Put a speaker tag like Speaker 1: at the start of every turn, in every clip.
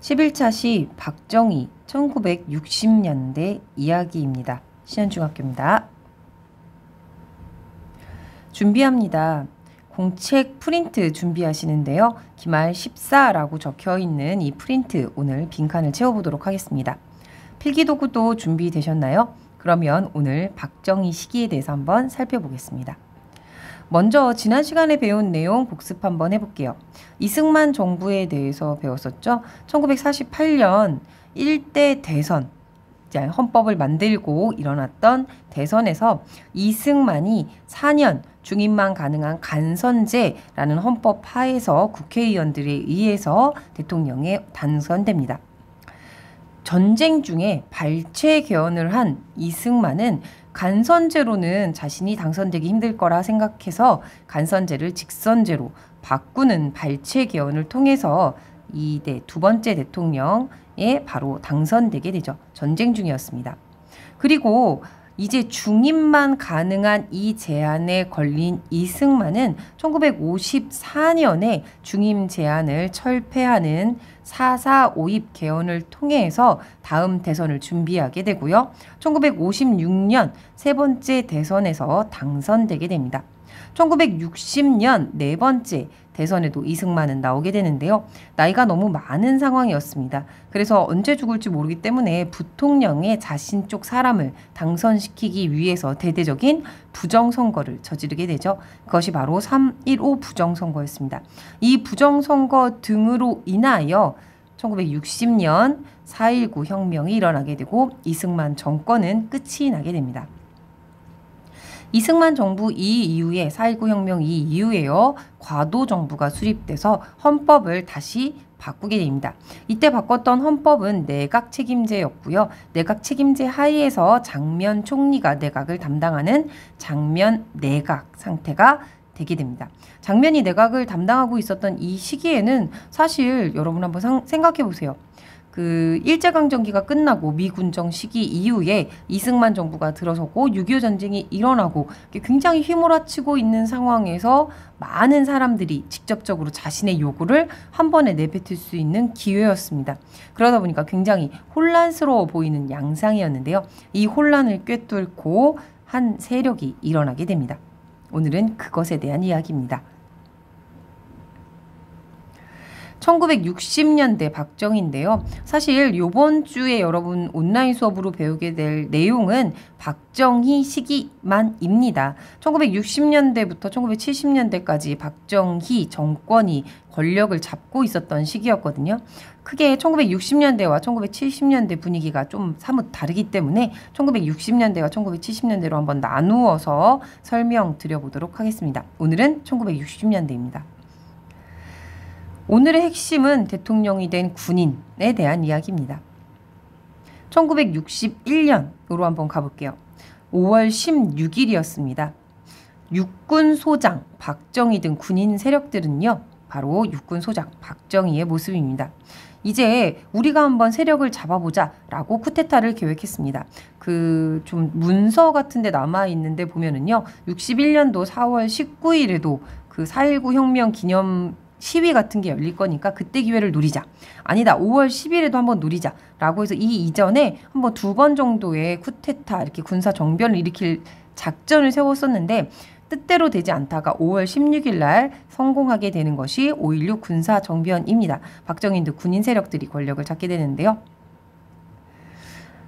Speaker 1: 11차 시 박정희 1960년대 이야기입니다. 시안중학교입니다. 준비합니다. 공책 프린트 준비하시는데요. 기말 14라고 적혀있는 이 프린트 오늘 빈칸을 채워보도록 하겠습니다. 필기도구도 준비되셨나요? 그러면 오늘 박정희 시기에 대해서 한번 살펴보겠습니다. 먼저 지난 시간에 배운 내용 복습 한번 해볼게요. 이승만 정부에 대해서 배웠었죠. 1948년 1대 대선, 헌법을 만들고 일어났던 대선에서 이승만이 4년 중임만 가능한 간선제라는 헌법 하에서 국회의원들에 의해서 대통령에 당선됩니다. 전쟁 중에 발췌 개헌을 한 이승만은 간선제로는 자신이 당선되기 힘들 거라 생각해서 간선제를 직선제로 바꾸는 발췌 개헌을 통해서 두 번째 대통령에 바로 당선되게 되죠. 전쟁 중이었습니다. 그리고 이제 중임만 가능한 이 제안에 걸린 이승만은 1954년에 중임 제안을 철폐하는 4.4 개헌을 통해서 다음 대선을 준비하게 되고요. 1956년 세 번째 대선에서 당선되게 됩니다. 1960년 네 번째 대선에도 이승만은 나오게 되는데요. 나이가 너무 많은 상황이었습니다. 그래서 언제 죽을지 모르기 때문에 부통령의 자신 쪽 사람을 당선시키기 위해서 대대적인 부정선거를 저지르게 되죠. 그것이 바로 3.15 부정선거였습니다. 이 부정선거 등으로 인하여 1960년 4.19 혁명이 일어나게 되고 이승만 정권은 끝이 나게 됩니다. 이승만 정부 이후에 4.19 혁명 이후에요. 과도 정부가 수립돼서 헌법을 다시 바꾸게 됩니다. 이때 바꿨던 헌법은 내각 책임제였고요. 내각 책임제 하에서 장면 총리가 내각을 담당하는 장면 내각 상태가 되게 됩니다. 장면이 내각을 담당하고 있었던 이 시기에는 사실 여러분 한번 생각해 보세요. 그 일제강점기가 끝나고 미군정 시기 이후에 이승만 정부가 들어서고 6.25 전쟁이 일어나고 굉장히 휘몰아치고 있는 상황에서 많은 사람들이 직접적으로 자신의 요구를 한 번에 내뱉을 수 있는 기회였습니다. 그러다 보니까 굉장히 혼란스러워 보이는 양상이었는데요. 이 혼란을 꿰뚫고 한 세력이 일어나게 됩니다. 오늘은 그것에 대한 이야기입니다. 1960년대 박정희인데요. 사실 이번 주에 여러분 온라인 수업으로 배우게 될 내용은 박정희 시기만입니다. 1960년대부터 1970년대까지 박정희 정권이 권력을 잡고 있었던 시기였거든요. 크게 1960년대와 1970년대 분위기가 좀 사뭇 다르기 때문에 1960년대와 1970년대로 한번 나누어서 설명드려보도록 하겠습니다. 오늘은 1960년대입니다. 오늘의 핵심은 대통령이 된 군인에 대한 이야기입니다. 1961년으로 한번 가볼게요. 5월 16일이었습니다. 육군소장 박정희 등 군인 세력들은요. 바로 육군소장 박정희의 모습입니다. 이제 우리가 한번 세력을 잡아보자 라고 쿠데타를 계획했습니다. 그 좀 문서 같은 데 남아있는데 보면은요. 61년도 4월 19일에도 그 4.19 혁명 기념 시위 같은 게 열릴 거니까 그때 기회를 노리자. 아니다. 5월 10일에도 한번 노리자. 라고 해서 이 이전에 한번 2번 정도의 쿠데타 이렇게 군사 정변을 일으킬 작전을 세웠었는데 뜻대로 되지 않다가 5월 16일 날 성공하게 되는 것이 5.16 군사 정변입니다. 박정희 등 군인 세력들이 권력을 잡게 되는데요.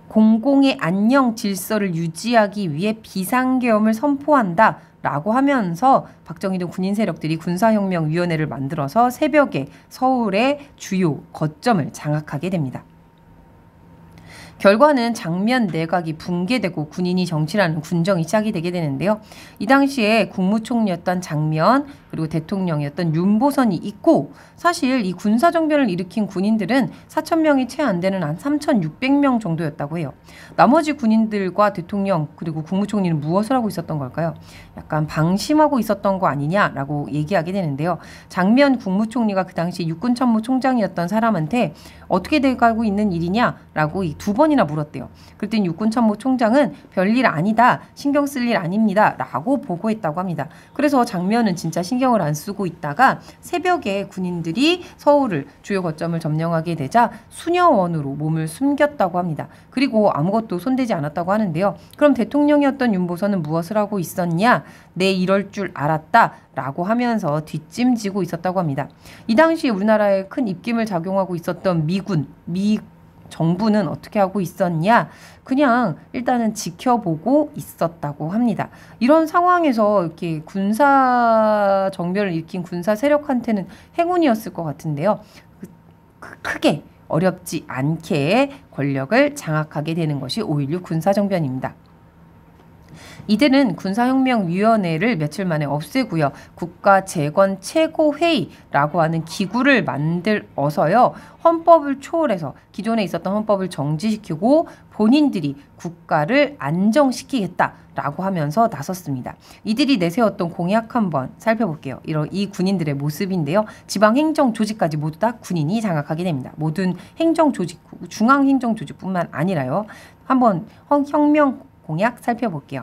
Speaker 1: 공공의 안녕 질서를 유지하기 위해 비상계엄을 선포한다. 라고 하면서 박정희 등 군인 세력들이 군사혁명위원회를 만들어서 새벽에 서울의 주요 거점을 장악하게 됩니다. 결과는 장면 내각이 붕괴되고 군인이 정치라는 군정이 시작이 되게 되는데요. 이 당시에 국무총리였던 장면 그리고 대통령이었던 윤보선이 있고 사실 이 군사정변을 일으킨 군인들은 4,000명이 채 안 되는 한 3,600명 정도였다고 해요. 나머지 군인들과 대통령 그리고 국무총리는 무엇을 하고 있었던 걸까요? 약간 방심하고 있었던 거 아니냐라고 얘기하게 되는데요. 장면 국무총리가 그 당시 육군참모총장이었던 사람한테 어떻게 돼가고 있는 일이냐라고 이 2번 번이나 물었대요. 그랬더니 육군참모총장은 별일 아니다, 신경 쓸 일 아닙니다 라고 보고했다고 합니다. 그래서 장면은 진짜 신경을 안 쓰고 있다가 새벽에 군인들이 서울을 주요 거점을 점령하게 되자 수녀원으로 몸을 숨겼다고 합니다. 그리고 아무것도 손대지 않았다고 하는데요. 그럼 대통령이었던 윤보선은 무엇을 하고 있었냐? 내 이럴 줄 알았다 라고 하면서 뒷짐지고 있었다고 합니다. 이 당시에 우리나라에 큰 입김을 작용하고 있었던 미 정부는 어떻게 하고 있었냐? 그냥 일단은 지켜보고 있었다고 합니다. 이런 상황에서 이렇게 군사 정변을 일으킨 군사 세력한테는 행운이었을 것 같은데요. 크게 어렵지 않게 권력을 장악하게 되는 것이 5.16 군사정변입니다. 이들은 군사혁명위원회를 며칠 만에 없애고요. 국가재건 최고회의라고 하는 기구를 만들어서요. 헌법을 초월해서 기존에 있었던 헌법을 정지시키고 본인들이 국가를 안정시키겠다라고 하면서 나섰습니다. 이들이 내세웠던 공약 한번 살펴볼게요. 이 군인들의 모습인데요. 지방행정조직까지 모두 다 군인이 장악하게 됩니다. 모든 행정조직, 중앙행정조직뿐만 아니라요. 한번 혁명 공약 살펴볼게요.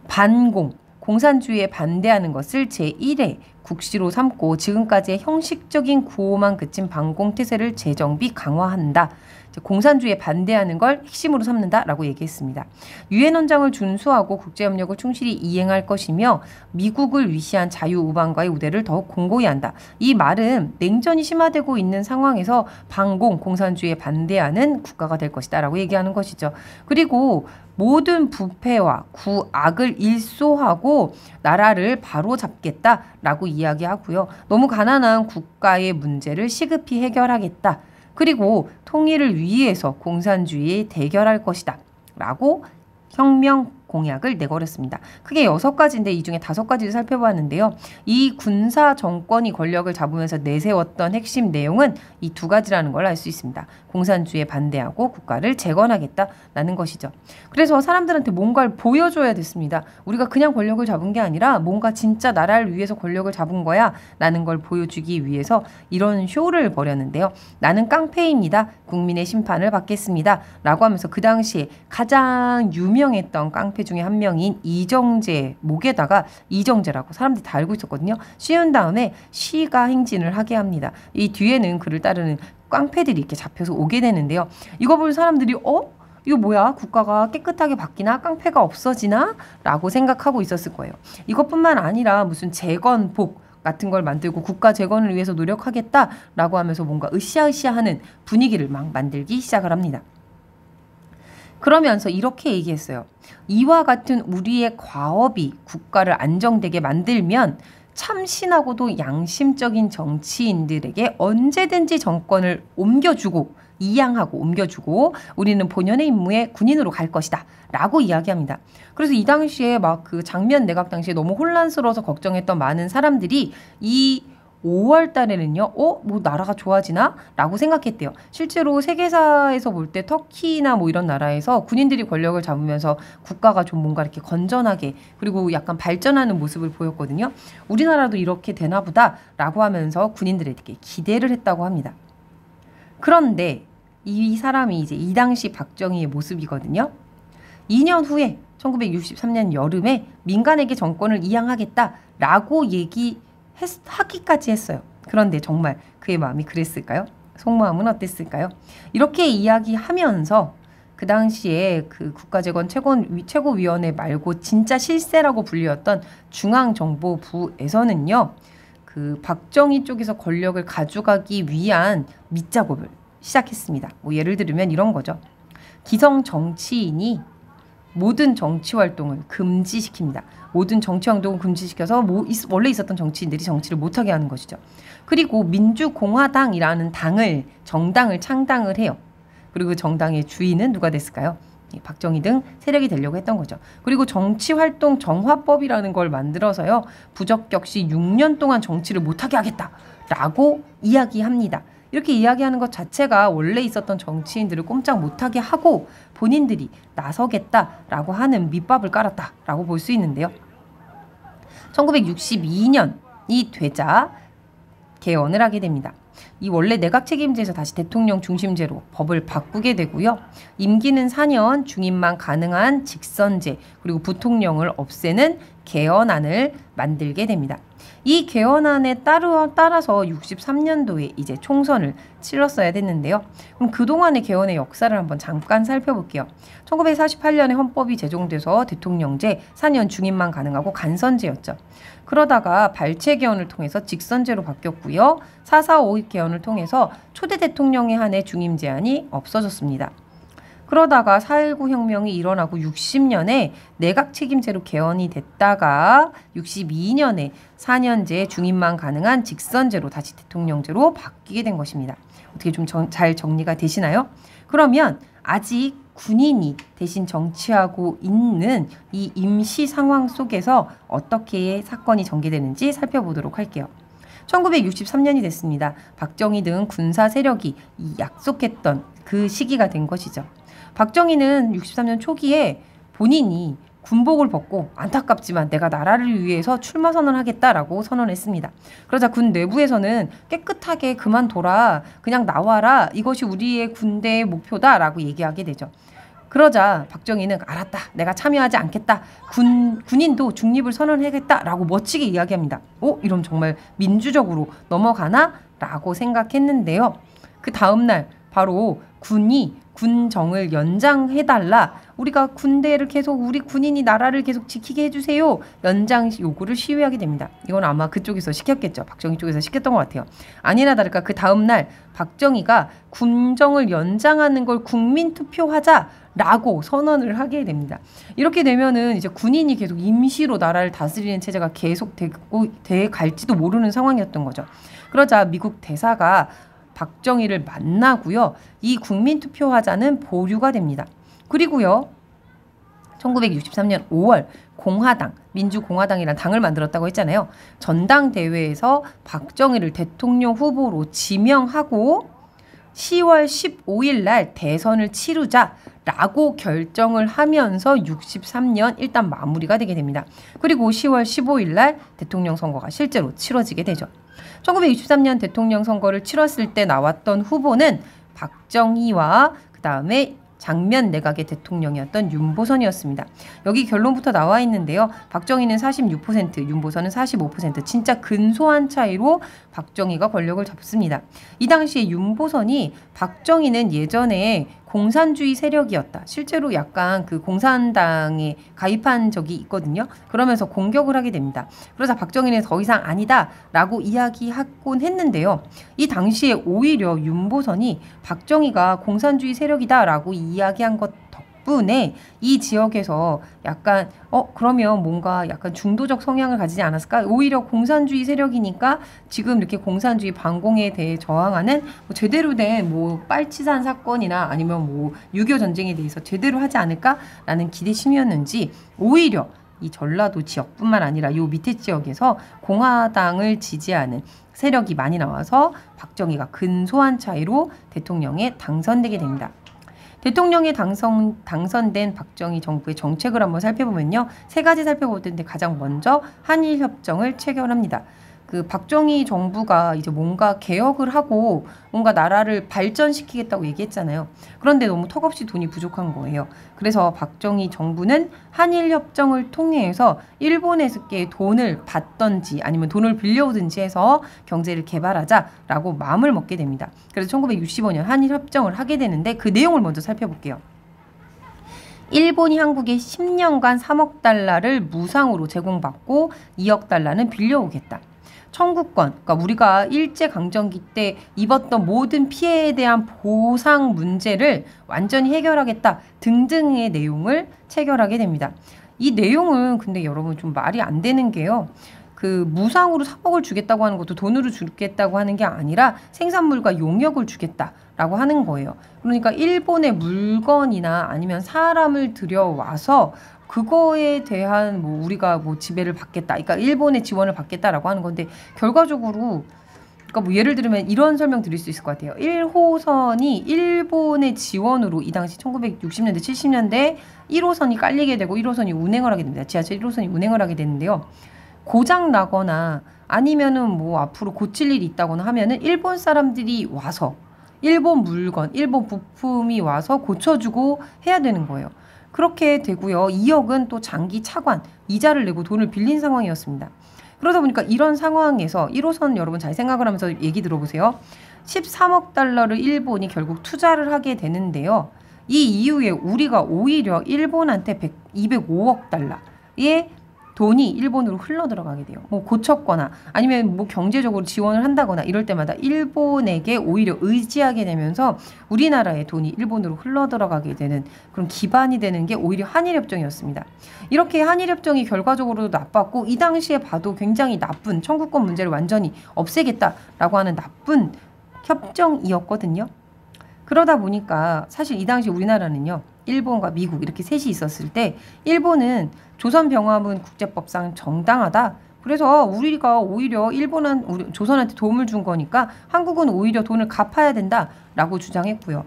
Speaker 1: 반공, 공산주의에 반대하는 것을 제1회 국시로 삼고 지금까지의 형식적인 구호만 그친 반공태세를 재정비 강화한다. 공산주의에 반대하는 걸 핵심으로 삼는다라고 얘기했습니다. 유엔 헌장을 준수하고 국제협력을 충실히 이행할 것이며 미국을 위시한 자유우방과의 우대를 더욱 공고히 한다. 이 말은 냉전이 심화되고 있는 상황에서 반공, 공산주의에 반대하는 국가가 될 것이다 라고 얘기하는 것이죠. 그리고 모든 부패와 구악을 일소하고 나라를 바로잡겠다라고 이야기하고요. 너무 가난한 국가의 문제를 시급히 해결하겠다. 그리고 통일을 위해서 공산주의에 대결할 것이다 라고 혁명 공약을 내걸었습니다. 크게 6가지인데 이 중에 5가지를 살펴봤는데요. 이 군사 정권이 권력을 잡으면서 내세웠던 핵심 내용은 이 2가지라는 걸 알 수 있습니다. 공산주의에 반대하고 국가를 재건하겠다라는 것이죠. 그래서 사람들한테 뭔가를 보여줘야 됐습니다. 우리가 그냥 권력을 잡은 게 아니라 뭔가 진짜 나라를 위해서 권력을 잡은 거야 라는 걸 보여주기 위해서 이런 쇼를 벌였는데요. 나는 깡패입니다. 국민의 심판을 받겠습니다. 라고 하면서 그 당시에 가장 유명했던 깡패 중에 한 명인 이정재, 목에다가 이정재라고 사람들이 다 알고 있었거든요. 씌운 다음에 시가 행진을 하게 합니다. 이 뒤에는 그를 따르는 깡패들이 이렇게 잡혀서 오게 되는데요. 이거 볼 사람들이 이거 뭐야? 국가가 깨끗하게 바뀌나? 깡패가 없어지나? 라고 생각하고 있었을 거예요. 이것뿐만 아니라 무슨 재건복 같은 걸 만들고 국가 재건을 위해서 노력하겠다라고 하면서 뭔가 으쌰으쌰하는 분위기를 막 만들기 시작을 합니다. 그러면서 이렇게 얘기했어요. 이와 같은 우리의 과업이 국가를 안정되게 만들면 참신하고도 양심적인 정치인들에게 언제든지 정권을 옮겨주고 이양하고 옮겨주고 우리는 본연의 임무에 군인으로 갈 것이다 라고 이야기합니다. 그래서 이 당시에 막 그 장면 내각 당시에 너무 혼란스러워서 걱정했던 많은 사람들이 이 5월 달에는요, 뭐 나라가 좋아지나? 라고 생각했대요. 실제로 세계사에서 볼 때 터키나 뭐 이런 나라에서 군인들이 권력을 잡으면서 국가가 좀 뭔가 이렇게 건전하게 그리고 약간 발전하는 모습을 보였거든요. 우리나라도 이렇게 되나 보다 라고 하면서 군인들에게 기대를 했다고 합니다. 그런데 이 사람이 이제 이 당시 박정희의 모습이거든요. 2년 후에 1963년 여름에 민간에게 정권을 이양하겠다라고 하기까지 했어요. 그런데 정말 그의 마음이 그랬을까요? 속마음은 어땠을까요? 이렇게 이야기하면서 그 당시에 그 국가재건 최고위원회 말고 진짜 실세라고 불리웠던 중앙정보부에서는요. 그 박정희 쪽에서 권력을 가져가기 위한 밑작업을 시작했습니다. 뭐 예를 들면 이런 거죠. 기성 정치인이 모든 정치 활동을 금지시킵니다. 모든 정치 활동을 금지시켜서 원래 있었던 정치인들이 정치를 못하게 하는 것이죠. 그리고 민주공화당이라는 정당을 창당을 해요. 그리고 정당의 주인은 누가 됐을까요? 박정희 등 세력이 되려고 했던 거죠. 그리고 정치활동 정화법이라는 걸 만들어서요. 부적격 시 6년 동안 정치를 못하게 하겠다라고 이야기합니다. 이렇게 이야기하는 것 자체가 원래 있었던 정치인들을 꼼짝 못하게 하고 본인들이 나서겠다라고 하는 밑밥을 깔았다라고 볼 수 있는데요. 1962년이 되자 개헌을 하게 됩니다. 이 원래 내각 책임제에서 다시 대통령 중심제로 법을 바꾸게 되고요. 임기는 4년, 중임만 가능한 직선제, 그리고 부통령을 없애는 개헌안을 만들게 됩니다. 이 개헌안에 따라서 63년도에 이제 총선을 치렀어야 됐는데요. 그럼 그동안의 개헌의 역사를 한번 잠깐 살펴볼게요. 1948년에 헌법이 제정돼서 대통령제 4년 중임만 가능하고 간선제였죠. 그러다가 발췌 개헌을 통해서 직선제로 바뀌었고요. 4.4.5 개헌을 통해서 초대 대통령에 한해 중임 제한이 없어졌습니다. 그러다가 4.19 혁명이 일어나고 60년에 내각 책임제로 개헌이 됐다가 62년에 4년제 중임만 가능한 직선제로 다시 대통령제로 바뀌게 된 것입니다. 어떻게 좀 잘 정리가 되시나요? 그러면 아직 군인이 대신 정치하고 있는 이 임시 상황 속에서 어떻게 사건이 전개되는지 살펴보도록 할게요. 1963년이 됐습니다. 박정희 등 군사 세력이 약속했던 그 시기가 된 것이죠. 박정희는 63년 초기에 본인이 군복을 벗고 안타깝지만 내가 나라를 위해서 출마 선언하겠다라고 선언했습니다. 그러자 군 내부에서는 깨끗하게 그만둬라, 그냥 나와라, 이것이 우리의 군대의 목표다라고 얘기하게 되죠. 그러자 박정희는 알았다, 내가 참여하지 않겠다, 군인도 중립을 선언하겠다라고 멋지게 이야기합니다. 이러면 정말 민주적으로 넘어가나? 라고 생각했는데요. 그 다음날 바로 군이 군정을 연장해달라, 우리가 군대를 계속, 우리 군인이 나라를 계속 지키게 해주세요, 연장 요구를 시위하게 됩니다. 이건 아마 그쪽에서 시켰겠죠. 박정희 쪽에서 시켰던 것 같아요. 아니나 다를까 그 다음날 박정희가 군정을 연장하는 걸 국민투표하자라고 선언을 하게 됩니다. 이렇게 되면은 이제 군인이 계속 임시로 나라를 다스리는 체제가 계속 돼 갈지도 모르는 상황이었던 거죠. 그러자 미국 대사가 박정희를 만나고요. 이 국민투표하자는 보류가 됩니다. 그리고요. 1963년 5월 공화당, 민주공화당이라는 당을 만들었다고 했잖아요. 전당대회에서 박정희를 대통령 후보로 지명하고 10월 15일 날 대선을 치르자라고 결정을 하면서 63년 일단 마무리가 되게 됩니다. 그리고 10월 15일 날 대통령 선거가 실제로 치러지게 되죠. 1963년 대통령 선거를 치렀을 때 나왔던 후보는 박정희와 그 다음에 장면 내각의 대통령이었던 윤보선이었습니다. 여기 결론부터 나와 있는데요. 박정희는 46%, 윤보선은 45%, 진짜 근소한 차이로 박정희가 권력을 잡습니다. 이 당시에 윤보선이 박정희는 예전에 공산주의 세력이었다, 실제로 약간 그 공산당에 가입한 적이 있거든요. 그러면서 공격을 하게 됩니다. 그러자 박정희는 더 이상 아니다 라고 이야기하곤 했는데요. 이 당시에 오히려 윤보선이 박정희가 공산주의 세력이다 라고 이야기한 것 덕분에 이 지역에서 약간 그러면 뭔가 약간 중도적 성향을 가지지 않았을까? 오히려 공산주의 세력이니까 지금 이렇게 공산주의 반공에 대해 저항하는 제대로 된 빨치산 사건이나 아니면 6.25 전쟁에 대해서 제대로 하지 않을까라는 기대심이었는지 오히려 이 전라도 지역뿐만 아니라 요 밑에 지역에서 공화당을 지지하는 세력이 많이 나와서 박정희가 근소한 차이로 대통령에 당선되게 됩니다. 대통령에 당선된 박정희 정부의 정책을 한번 살펴보면요. 세 가지 살펴볼 텐데 가장 먼저 한일협정을 체결합니다. 그 박정희 정부가 이제 뭔가 개혁을 하고 뭔가 나라를 발전시키겠다고 얘기했잖아요. 그런데 너무 턱없이 돈이 부족한 거예요. 그래서 박정희 정부는 한일협정을 통해서 일본에게 돈을 받던지 아니면 돈을 빌려오든지 해서 경제를 개발하자라고 마음을 먹게 됩니다. 그래서 1965년 한일협정을 하게 되는데 그 내용을 먼저 살펴볼게요. 일본이 한국에 10년간 3억 달러를 무상으로 제공받고 2억 달러는 빌려오겠다. 청구권, 그러니까 우리가 일제강점기 때 입었던 모든 피해에 대한 보상 문제를 완전히 해결하겠다 등등의 내용을 체결하게 됩니다. 이 내용은 근데 여러분 좀 말이 안 되는 게요. 그 무상으로 3억을 주겠다고 하는 것도 돈으로 주겠다고 하는 게 아니라 생산물과 용역을 주겠다라고 하는 거예요. 그러니까 일본의 물건이나 아니면 사람을 들여와서 그거에 대한 우리가 지배를 받겠다, 그러니까 일본의 지원을 받겠다라고 하는 건데 결과적으로 그러니까 예를 들면 이런 설명 드릴 수 있을 것 같아요. 1호선이 일본의 지원으로 이 당시 1960년대 70년대 1호선이 깔리게 되고 1호선이 운행을 하게 됩니다. 지하철 1호선이 운행을 하게 되는데요. 고장 나거나 아니면은 뭐 앞으로 고칠 일이 있다거나 하면은 일본 사람들이 와서 일본 물건, 일본 부품이 와서 고쳐주고 해야 되는 거예요. 그렇게 되고요. 2억은 또 장기 차관, 이자를 내고 돈을 빌린 상황이었습니다. 그러다 보니까 이런 상황에서 1호선 여러분 잘 생각을 하면서 얘기 들어보세요. 13억 달러를 일본이 결국 투자를 하게 되는데요. 이 이후에 우리가 오히려 일본한테 205억 달러의 돈이 일본으로 흘러 들어가게 돼요. 뭐 고쳤거나 아니면 뭐 경제적으로 지원을 한다거나 이럴 때마다 일본에게 오히려 의지하게 되면서 우리나라의 돈이 일본으로 흘러 들어가게 되는 그런 기반이 되는 게 오히려 한일협정이었습니다. 이렇게 한일협정이 결과적으로도 나빴고 이 당시에 봐도 굉장히 나쁜 청구권 문제를 완전히 없애겠다라고 하는 나쁜 협정이었거든요. 그러다 보니까 사실 이 당시 우리나라는요. 일본과 미국 이렇게 셋이 있었을 때 일본은 조선병합은 국제법상 정당하다. 그래서 우리가 오히려 조선한테 도움을 준 거니까 한국은 오히려 돈을 갚아야 된다라고 주장했고요.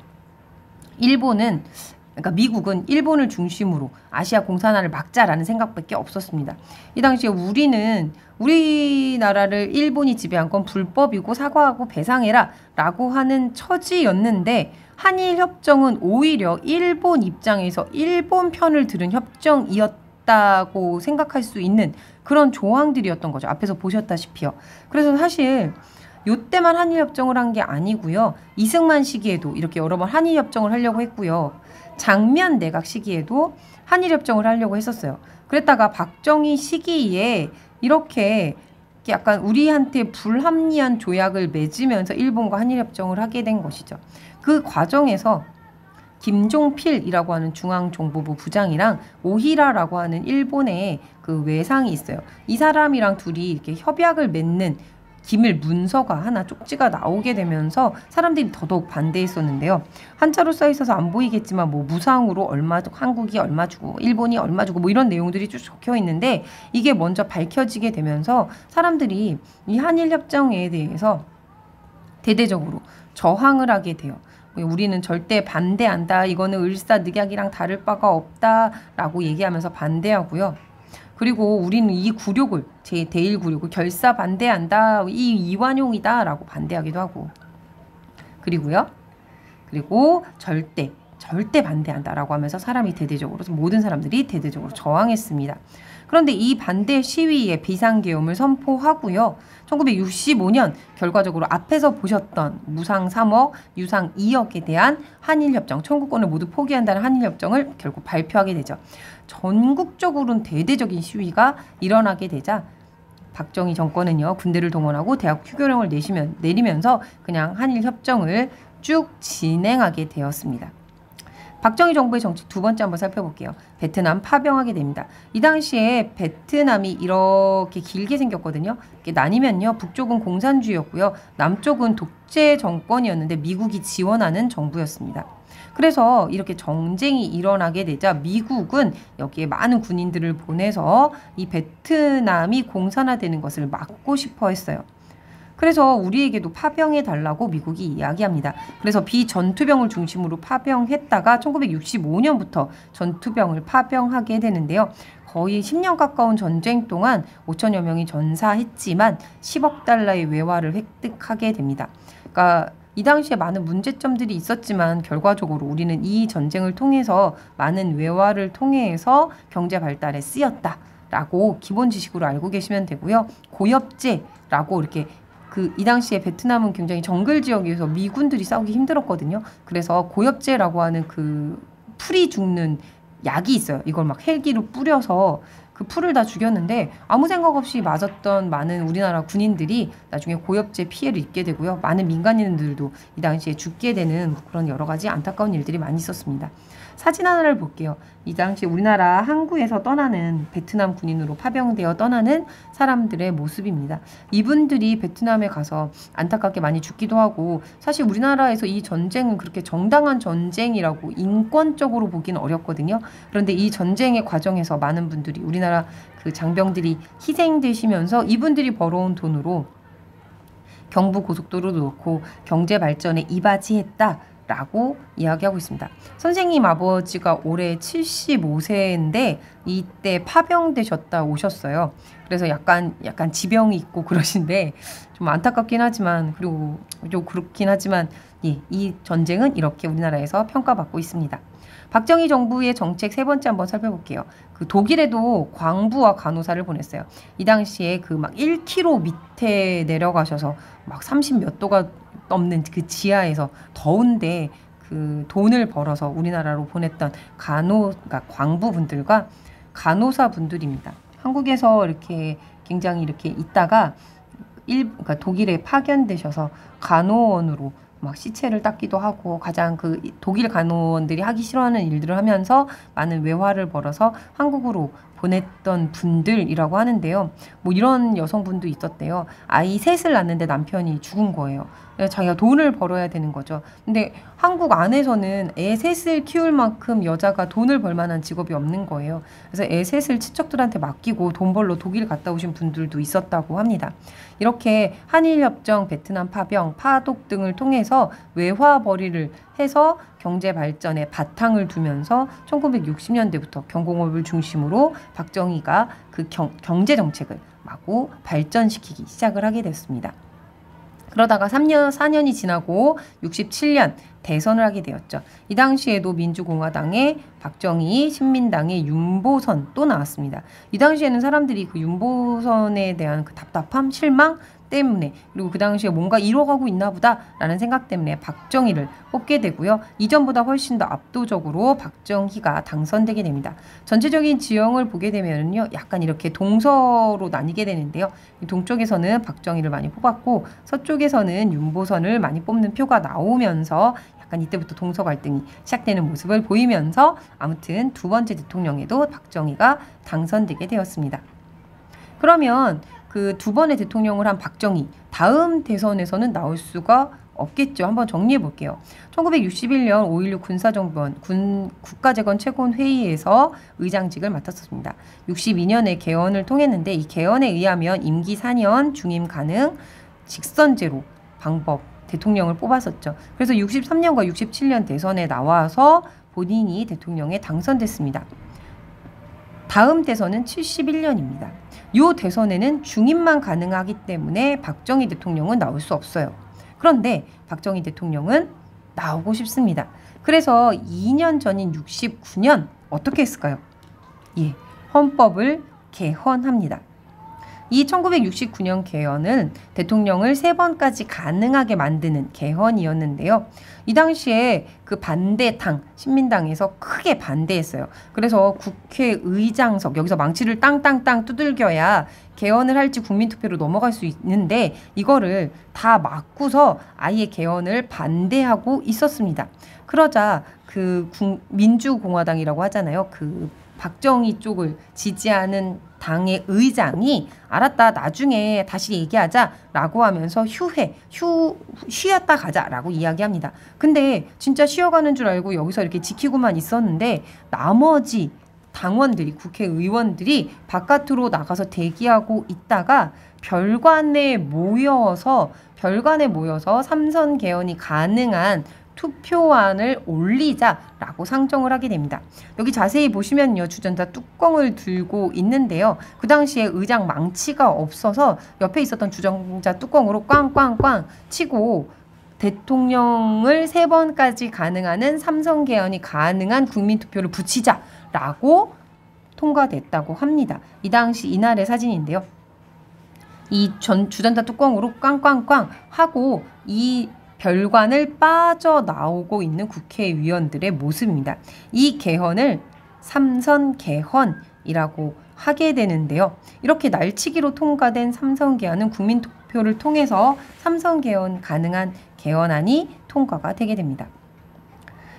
Speaker 1: 그러니까 미국은 일본을 중심으로 아시아 공산화를 막자라는 생각밖에 없었습니다. 이 당시에 우리나라를 일본이 지배한 건 불법이고 사과하고 배상해라 라고 하는 처지였는데 한일협정은 오히려 일본 입장에서 일본 편을 들은 협정이었다고 생각할 수 있는 그런 조항들이었던 거죠. 앞에서 보셨다시피요. 그래서 사실 요때만 한일협정을 한 게 아니고요. 이승만 시기에도 이렇게 여러 번 한일협정을 하려고 했고요. 장면 내각 시기에도 한일협정을 하려고 했었어요. 그랬다가 박정희 시기에 이렇게 약간 우리한테 불합리한 조약을 맺으면서 일본과 한일협정을 하게 된 것이죠. 그 과정에서 김종필이라고 하는 중앙정보부 부장이랑 오히라라고 하는 일본의 그 외상이 있어요. 이 사람이랑 둘이 이렇게 협약을 맺는 기밀 문서가 하나 쪽지가 나오게 되면서 사람들이 더더욱 반대했었는데요. 한자로 써 있어서 안 보이겠지만 뭐 무상으로 한국이 얼마 주고 일본이 얼마 주고 뭐 이런 내용들이 쭉 적혀 있는데 이게 먼저 밝혀지게 되면서 사람들이 이 한일협정에 대해서 대대적으로 저항을 하게 돼요. 우리는 절대 반대한다. 이거는 을사늑약이랑 다를 바가 없다라고 얘기하면서 반대하고요. 그리고 우리는 이 굴욕을 제1굴욕을 결사 반대한다. 이 이완용이다라고 반대하기도 하고. 그리고 절대 반대한다라고 하면서 모든 사람들이 대대적으로 저항했습니다. 그런데 이 반대 시위에 비상계엄을 선포하고요. 1965년 결과적으로 앞에서 보셨던 무상 3억, 유상 2억에 대한 한일협정, 청구권을 모두 포기한다는 한일협정을 결국 발표하게 되죠. 전국적으로는 대대적인 시위가 일어나게 되자 박정희 정권은요. 군대를 동원하고 대학 휴교령을 내리면서 그냥 한일협정을 쭉 진행하게 되었습니다. 박정희 정부의 정책 두 번째 한번 살펴볼게요. 베트남 파병하게 됩니다. 이 당시에 베트남이 이렇게 길게 생겼거든요. 이렇게 나뉘면요. 북쪽은 공산주의였고요. 남쪽은 독재 정권이었는데 미국이 지원하는 정부였습니다. 그래서 이렇게 정쟁이 일어나게 되자 미국은 여기에 많은 군인들을 보내서 이 베트남이 공산화되는 것을 막고 싶어 했어요. 그래서 우리에게도 파병해 달라고 미국이 이야기합니다. 그래서 비전투병을 중심으로 파병했다가 1965년부터 전투병을 파병하게 되는데요. 거의 10년 가까운 전쟁 동안 5천여 명이 전사했지만 10억 달러의 외화를 획득하게 됩니다. 그러니까 이 당시에 많은 문제점들이 있었지만 결과적으로 우리는 이 전쟁을 통해서 많은 외화를 통해서 경제 발달에 쓰였다라고 기본 지식으로 알고 계시면 되고요. 고엽제라고 이렇게 이 당시에 베트남은 굉장히 정글 지역에서 미군들이 싸우기 힘들었거든요. 그래서 고엽제라고 하는 그 풀이 죽는 약이 있어요. 이걸 막 헬기로 뿌려서 그 풀을 다 죽였는데 아무 생각 없이 맞았던 많은 우리나라 군인들이 나중에 고엽제 피해를 입게 되고요. 많은 민간인들도 이 당시에 죽게 되는 그런 여러 가지 안타까운 일들이 많이 있었습니다. 사진 하나를 볼게요. 이 당시 우리나라 항구에서 떠나는 베트남 군인으로 파병되어 떠나는 사람들의 모습입니다. 이분들이 베트남에 가서 안타깝게 많이 죽기도 하고 사실 우리나라에서 이 전쟁은 그렇게 정당한 전쟁이라고 인권적으로 보기는 어렵거든요. 그런데 이 전쟁의 과정에서 많은 분들이 우리나라 그 장병들이 희생되시면서 이분들이 벌어온 돈으로 경부고속도로도 놓고 경제 발전에 이바지했다. 라고 이야기하고 있습니다. 선생님 아버지가 올해 75세인데 이때 파병되셨다 오셨어요. 그래서 약간 지병이 있고 그러신데 좀 안타깝긴 하지만, 그리고 좀 그렇긴 하지만, 예, 이 전쟁은 이렇게 우리나라에서 평가받고 있습니다. 박정희 정부의 정책 세 번째 한번 살펴볼게요. 그 독일에도 광부와 간호사를 보냈어요. 이 당시에 그 막 1km 밑에 내려가셔서 막 30 몇 도가 넘는 그 지하에서 더운데 그 돈을 벌어서 우리나라로 보냈던 그러니까 광부분들과 간호사분들입니다. 한국에서 이렇게 굉장히 이렇게 있다가 그러니까 독일에 파견되셔서 간호원으로 막 시체를 닦기도 하고, 가장 그 독일 간호원들이 하기 싫어하는 일들을 하면서 많은 외화를 벌어서 한국으로 보냈던 분들이라고 하는데요. 뭐 이런 여성분도 있었대요. 아이 셋을 낳는데 남편이 죽은 거예요. 자기가 돈을 벌어야 되는 거죠. 근데 한국 안에서는 애 셋을 키울 만큼 여자가 돈을 벌 만한 직업이 없는 거예요. 그래서 애 셋을 친척들한테 맡기고 돈 벌러 독일 갔다 오신 분들도 있었다고 합니다. 이렇게 한일협정, 베트남 파병, 파독 등을 통해서 외화벌이를 해서 경제 발전에 바탕을 두면서 1960년대부터 경공업을 중심으로 박정희가 그 경제 정책을 마구 발전시키기 시작을 하게 됐습니다. 그러다가 4년이 지나고 67년 대선을 하게 되었죠. 이 당시에도 민주공화당의 박정희, 신민당의 윤보선 또 나왔습니다. 이 당시에는 사람들이 그 윤보선에 대한 그 답답함, 실망 때문에, 그리고 그 당시에 뭔가 이뤄가고 있나 보다라는 생각 때문에 박정희를 뽑게 되고요. 이전보다 훨씬 더 압도적으로 박정희가 당선되게 됩니다. 전체적인 지형을 보게 되면요, 약간 이렇게 동서로 나뉘게 되는데요. 동쪽에서는 박정희를 많이 뽑았고 서쪽에서는 윤보선을 많이 뽑는 표가 나오면서 약간 이때부터 동서 갈등이 시작되는 모습을 보이면서 아무튼 두 번째 대통령에도 박정희가 당선되게 되었습니다. 그러면 그 두 번의 대통령을 한 박정희, 다음 대선에서는 나올 수가 없겠죠. 한번 정리해 볼게요. 1961년 5.16 군사정권 국가재건 최고회의에서 의장직을 맡았습니다. 62년에 개헌을 통했는데 이 개헌에 의하면 임기 4년 중임 가능 직선제로 방법 대통령을 뽑았었죠. 그래서 63년과 67년 대선에 나와서 본인이 대통령에 당선됐습니다. 다음 대선은 71년입니다. 이 대선에는 중임만 가능하기 때문에 박정희 대통령은 나올 수 없어요. 그런데 박정희 대통령은 나오고 싶습니다. 그래서 2년 전인 69년 어떻게 했을까요? 예, 헌법을 개헌합니다. 이 1969년 개헌은 대통령을 3번까지 가능하게 만드는 개헌이었는데요. 이 당시에 그 반대당, 신민당에서 크게 반대했어요. 그래서 국회의장석, 여기서 망치를 땅땅땅 두들겨야 개헌을 할지 국민투표로 넘어갈 수 있는데 이거를 다 막고서 아예 개헌을 반대하고 있었습니다. 그러자 그 민주공화당이라고 하잖아요. 그 박정희 쪽을 지지하는 당의 의장이 알았다, 나중에 다시 얘기하자라고 하면서 쉬었다 가자라고 이야기합니다. 근데 진짜 쉬어가는 줄 알고 여기서 이렇게 지키고만 있었는데 나머지 당원들이, 국회의원들이 바깥으로 나가서 대기하고 있다가 별관에 모여서 삼선 개헌이 가능한 투표안을 올리자라고 상정을 하게 됩니다. 여기 자세히 보시면요, 주전자 뚜껑을 들고 있는데요. 그 당시에 의장 망치가 없어서 옆에 있었던 주전자 뚜껑으로 꽝꽝꽝 치고 대통령을 3번까지 가능하는 삼선 개헌이 가능한 국민투표를 붙이자라고 통과됐다고 합니다. 이 당시 이날의 사진인데요. 이 주전자 뚜껑으로 꽝꽝꽝 하고 이 별관을 빠져나오고 있는 국회의원들의 모습입니다. 이 개헌을 삼선 개헌이라고 하게 되는데요. 이렇게 날치기로 통과된 삼선 개헌은 국민투표를 통해서 삼선 개헌 가능한 개헌안이 통과가 되게 됩니다.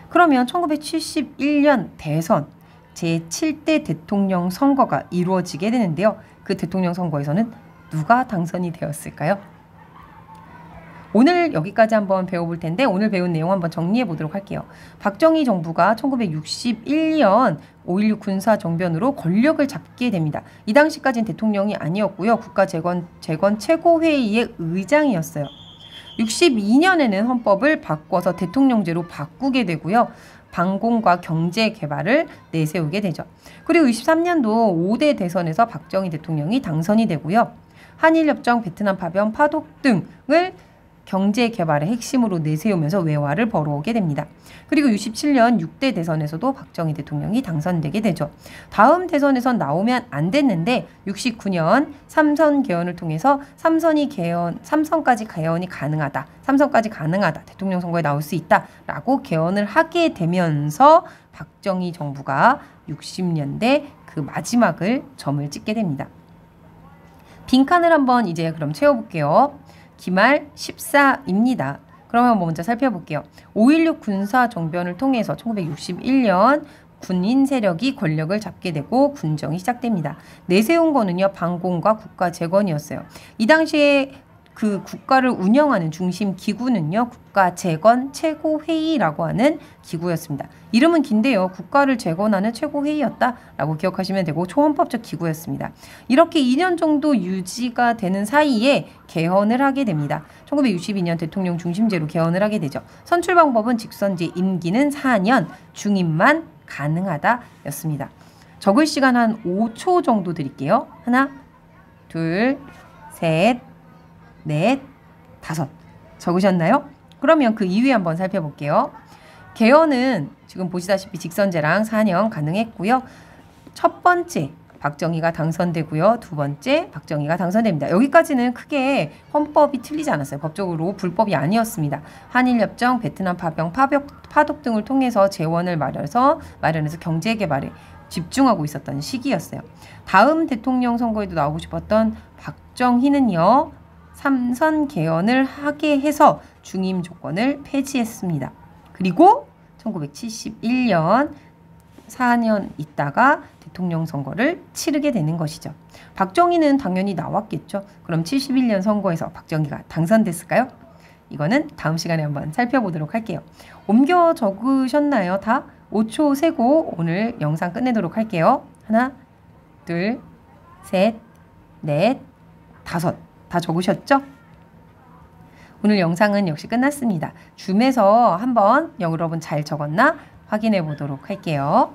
Speaker 1: 그러면 1971년 대선 제7대 대통령 선거가 이루어지게 되는데요. 그 대통령 선거에서는 누가 당선이 되었을까요? 오늘 여기까지 한번 배워볼 텐데 오늘 배운 내용 한번 정리해 보도록 할게요. 박정희 정부가 1961년 5.16 군사정변으로 권력을 잡게 됩니다. 이 당시까지는 대통령이 아니었고요. 국가재건 최고회의의 의장이었어요. 62년에는 헌법을 바꿔서 대통령제로 바꾸게 되고요. 방공과 경제 개발을 내세우게 되죠. 그리고 63년도 5대 대선에서 박정희 대통령이 당선이 되고요. 한일협정, 베트남 파병, 파독 등을 경제 개발의 핵심으로 내세우면서 외화를 벌어오게 됩니다. 그리고 67년 6대 대선에서도 박정희 대통령이 당선되게 되죠. 다음 대선에선 나오면 안 됐는데 69년 삼선 개헌을 통해서 삼선까지 개헌이 가능하다. 삼선까지 가능하다. 대통령 선거에 나올 수 있다라고 개헌을 하게 되면서 박정희 정부가 60년대 그 마지막을 점을 찍게 됩니다. 빈칸을 한번 이제 그럼 채워볼게요. 기말 14입니다. 그러면 먼저 살펴볼게요. 5.16 군사정변을 통해서 1961년 군인 세력이 권력을 잡게 되고 군정이 시작됩니다. 내세운 거는요. 반공과 국가 재건이었어요. 이 당시에 그 국가를 운영하는 중심 기구는요. 국가재건 최고회의라고 하는 기구였습니다. 이름은 긴데요. 국가를 재건하는 최고회의였다라고 기억하시면 되고 초헌법적 기구였습니다. 이렇게 2년 정도 유지가 되는 사이에 개헌을 하게 됩니다. 1962년 대통령 중심제로 개헌을 하게 되죠. 선출 방법은 직선제, 임기는 4년, 중임만 가능하다였습니다. 적을 시간 한 5초 정도 드릴게요. 하나, 둘, 셋, 넷, 다섯. 적으셨나요? 그러면 그 이후에 한번 살펴볼게요. 개헌은 지금 보시다시피 직선제랑 4년 가능했고요. 첫 번째 박정희가 당선되고요. 두 번째 박정희가 당선됩니다. 여기까지는 크게 헌법이 틀리지 않았어요. 법적으로 불법이 아니었습니다. 한일협정, 베트남 파병, 파독 등을 통해서 재원을 마련해서 경제 개발에 집중하고 있었던 시기였어요. 다음 대통령 선거에도 나오고 싶었던 박정희는요. 삼선 개헌을 하게 해서 중임 조건을 폐지했습니다. 그리고 1971년 4년 있다가 대통령 선거를 치르게 되는 것이죠. 박정희는 당연히 나왔겠죠. 그럼 71년 선거에서 박정희가 당선됐을까요? 이거는 다음 시간에 한번 살펴보도록 할게요. 옮겨 적으셨나요? 다 5초 세고 오늘 영상 끝내도록 할게요. 하나, 둘, 셋, 넷, 다섯. 다 적으셨죠? 오늘 영상은 역시 끝났습니다. 줌에서 한번 여러분 잘 적었나 확인해 보도록 할게요.